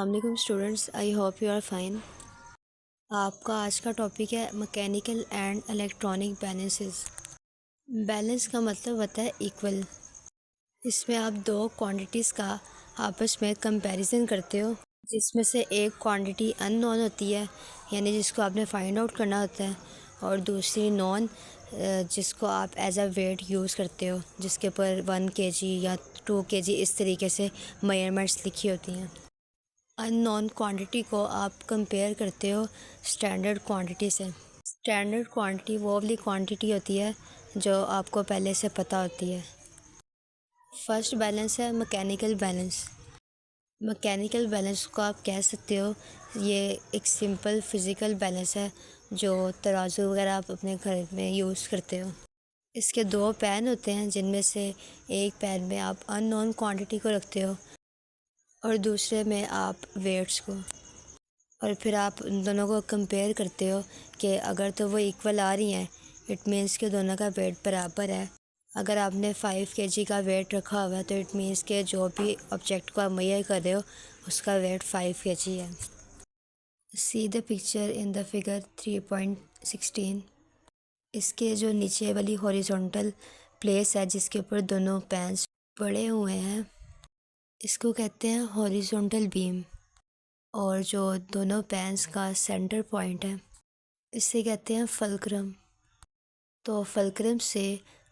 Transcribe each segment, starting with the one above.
अस्सलाम वालेकुम students, I hope you are fine. आपका आज का टॉपिक है mechanical and electronic balances. Balance का मतलब होता है इक्वल। इसमें आप दो क्वांटिटीज़ का आपस में कंपैरिजन करते हो, जिसमें से एक क्वांटिटी अननोन होती है, यानी जिसको आपने फाइंड आउट करना होता है, और दूसरी नॉन, जिसको आप एज अ वेट यूज़ करते हो, जिसके ऊपर 1 kg या 2 kg इस तरीके से मेजरमेंट्स लिखी होती हैं। अननोन क्वांटिटी को आप कंपेयर करते हो स्टैंडर्ड क्वांटिटी से। स्टैंडर्ड क्वांटिटी वो वाली क्वांटिटी होती है जो आपको पहले से पता होती है। फर्स्ट बैलेंस है मैकेनिकल बैलेंस। मैकेनिकल बैलेंस को आप कह सकते हो, ये एक सिंपल फिज़िकल बैलेंस है जो तराजू वगैरह आप अपने घर में यूज़ करते हो। इसके दो पैन होते हैं, जिनमें से एक पैन में आप अननोन क्वांटिटी को रखते हो और दूसरे में आप वेट्स को, और फिर आप उन दोनों को कंपेयर करते हो कि अगर तो वो इक्वल आ रही हैं, इट मीन्स कि दोनों का वेट बराबर है। अगर आपने 5 kg का वेट रखा हुआ है तो इट मीन्स कि जो भी ऑब्जेक्ट को आप मेजर कर रहे हो उसका वेट 5 kg है। See the picture in the figure 3.16। इसके जो नीचे वाली हॉरिजॉन्टल प्लेस है जिसके ऊपर दोनों पैन्स पड़े हुए हैं, इसको कहते हैं हॉरिजॉन्टल बीम। और जो दोनों पैन्स का सेंटर पॉइंट है, इसे कहते हैं फल्क्रम। तो फल्क्रम से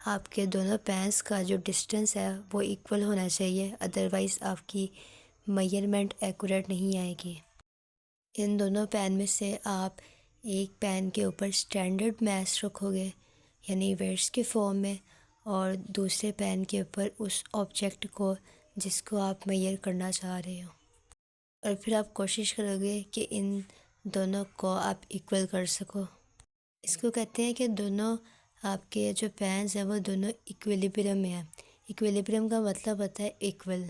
आपके दोनों पैन्स का जो डिस्टेंस है वो इक्वल होना चाहिए, अदरवाइज़ आपकी मेजरमेंट एक्यूरेट नहीं आएगी। इन दोनों पैन में से आप एक पैन के ऊपर स्टैंडर्ड मास रखोगे, यानी वेट्स के फॉर्म में, और दूसरे पैन के ऊपर उस ऑब्जेक्ट को जिसको आप मेजर करना चाह रहे हो, और फिर आप कोशिश करोगे कि इन दोनों को आप इक्वल कर सको। इसको कहते हैं कि दोनों आपके जो पैन्स हैं वो दोनों इक्विलिब्रियम में हैं। इक्विलिब्रियम का मतलब होता है equal.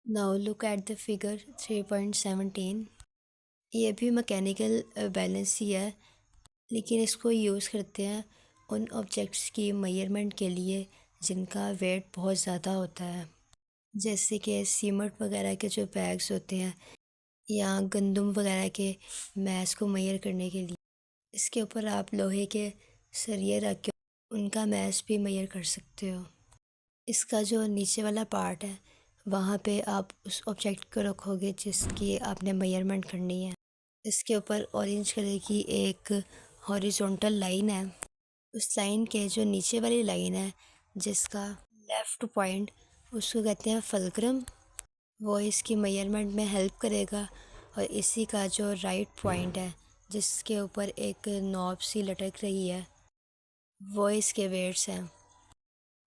Now look at the figure 3.17। ये भी मैकेनिकल बैलेंस ही है, लेकिन इसको यूज़ करते हैं उन ऑब्जेक्ट्स की मेजरमेंट के लिए जिनका वेट बहुत ज़्यादा होता है, जैसे कि सीमेंट वगैरह के जो बैग्स होते हैं, या गंदम वगैरह के मैस को मेजर करने के लिए। इसके ऊपर आप लोहे के सरिये रख के उनका मैस भी मेजर कर सकते हो। इसका जो नीचे वाला पार्ट है, वहाँ पे आप उस ऑब्जेक्ट को रखोगे जिसकी आपने मेजरमेंट करनी है। इसके ऊपर ऑरेंज कलर की एक हॉरिजॉन्टल लाइन है। उस लाइन के जो नीचे वाली लाइन है, जिसका लेफ़्ट पॉइंट, उसको कहते हैं फल्क्रम। वो इसकी मेजरमेंट में हेल्प करेगा। और इसी का जो राइट पॉइंट है, जिसके ऊपर एक नॉब सी लटक रही है, वो इसके वेट्स हैं।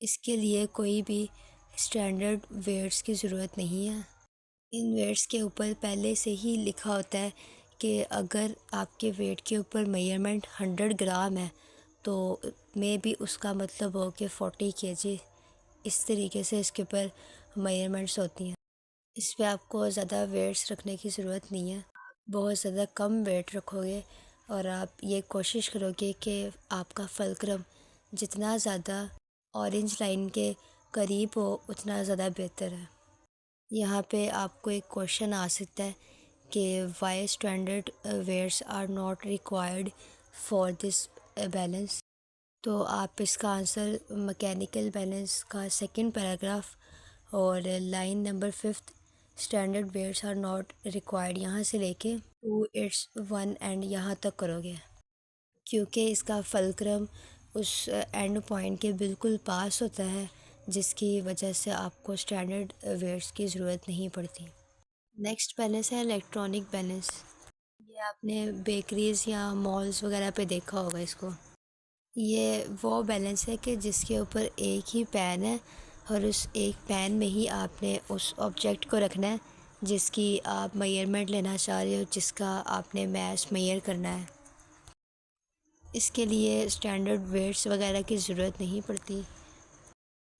इसके लिए कोई भी स्टैंडर्ड वेट्स की ज़रूरत नहीं है। इन वेट्स के ऊपर पहले से ही लिखा होता है कि अगर आपके वेट के ऊपर मेजरमेंट 100 ग्राम है तो मे भी उसका मतलब हो कि 40 kg। इस तरीके से इसके ऊपर मेजरमेंट्स होती हैं। इस पे आपको ज़्यादा वेट्स रखने की ज़रूरत नहीं है। बहुत ज़्यादा कम वेट रखोगे और आप ये कोशिश करोगे कि आपका फल्क्रम जितना ज़्यादा ऑरेंज लाइन के करीब हो उतना ज़्यादा बेहतर है। यहाँ पे आपको एक क्वेश्चन आ सकता है कि why standard weights are not required for this balance. तो आप इसका आंसर मैकेनिकल बैलेंस का सेकंड पैराग्राफ और line number 5 standard weights are not required यहाँ से लेके 2 इट्स 1 एंड यहाँ तक करोगे, क्योंकि इसका फल्क्रम उस एंड पॉइंट के बिल्कुल पास होता है, जिसकी वजह से आपको स्टैंडर्ड वेट्स की ज़रूरत नहीं पड़ती। नेक्स्ट बैलेंस है इलेक्ट्रॉनिक बैलेंस। ये आपने बेकरीज़ या मॉल्स वगैरह पे देखा होगा इसको। ये वो बैलेंस है कि जिसके ऊपर एक ही पैन है और उस एक पैन में ही आपने उस ऑब्जेक्ट को रखना है जिसकी आप मेजरमेंट लेना चाह रहे हो, जिसका आपने मैस मेजर करना है। इसके लिए स्टैंडर्ड वेट्स वगैरह की ज़रूरत नहीं पड़ती,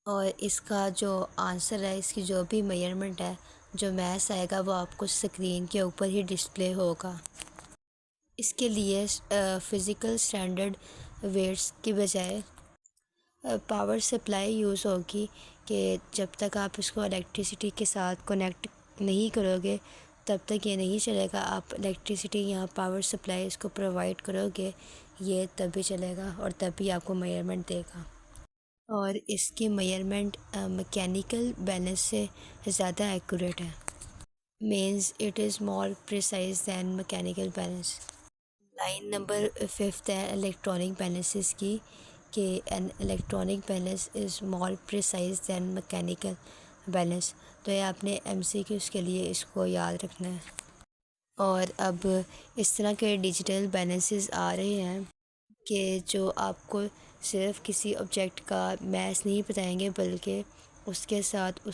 और इसका जो आंसर है, इसकी जो भी मेजरमेंट है, जो मैस आएगा वो आपको स्क्रीन के ऊपर ही डिस्प्ले होगा। इसके लिए फ़िज़िकल स्टैंडर्ड वेट्स की बजाय पावर सप्लाई यूज़ होगी, कि जब तक आप इसको इलेक्ट्रिसिटी के साथ कनेक्ट नहीं करोगे तब तक ये नहीं चलेगा। आप इलेक्ट्रिसिटी यहाँ पावर सप्लाई इसको प्रोवाइड करोगे, ये तभी चलेगा और तभी आपको मेजरमेंट देगा। और इसकी मेजरमेंट मैकेनिकल बैलेंस से ज़्यादा एक्यूरेट है, means it is more precise than mechanical balance. Line number 5 है इलेक्ट्रॉनिक बैलेंसेस की, कि an electronic balance is more precise than mechanical balance. तो ये आपने MCQs के लिए इसको याद रखना है। और अब इस तरह के डिजिटल बैलेंसेस आ रहे हैं कि जो आपको सिर्फ किसी ऑब्जेक्ट का मैथ नहीं बताएंगे, बल्कि उसके साथ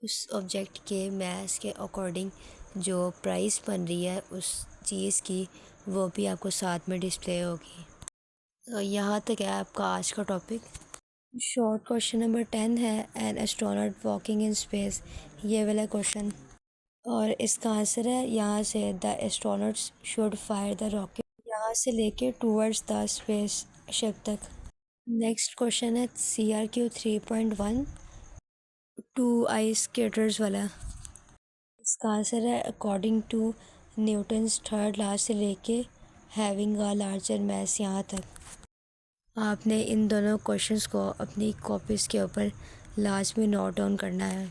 उस ऑब्जेक्ट के मैथ के अकॉर्डिंग जो प्राइस बन रही है उस चीज़ की, वो भी आपको साथ में डिस्प्ले होगी। तो यहाँ तक है आपका आज का टॉपिक। शॉर्ट क्वेश्चन नंबर 10 है, an astronaut walking in space, ये वाला क्वेश्चन। और इसका आंसर है यहाँ से, the astronauts should fire the rocket, यहाँ से लेके टूवर्ड्स द स्पेस शिप तक। नेक्स्ट क्वेश्चन है CRQ 3.1, टू आइस स्केटर्स वाला। इसका आंसर है according to Newton's third law से लेके हैविंग अ लार्जर मैस, यहाँ तक। आपने इन दोनों क्वेश्चंस को अपनी कॉपीज़ के ऊपर लाजमी नोट डाउन करना है।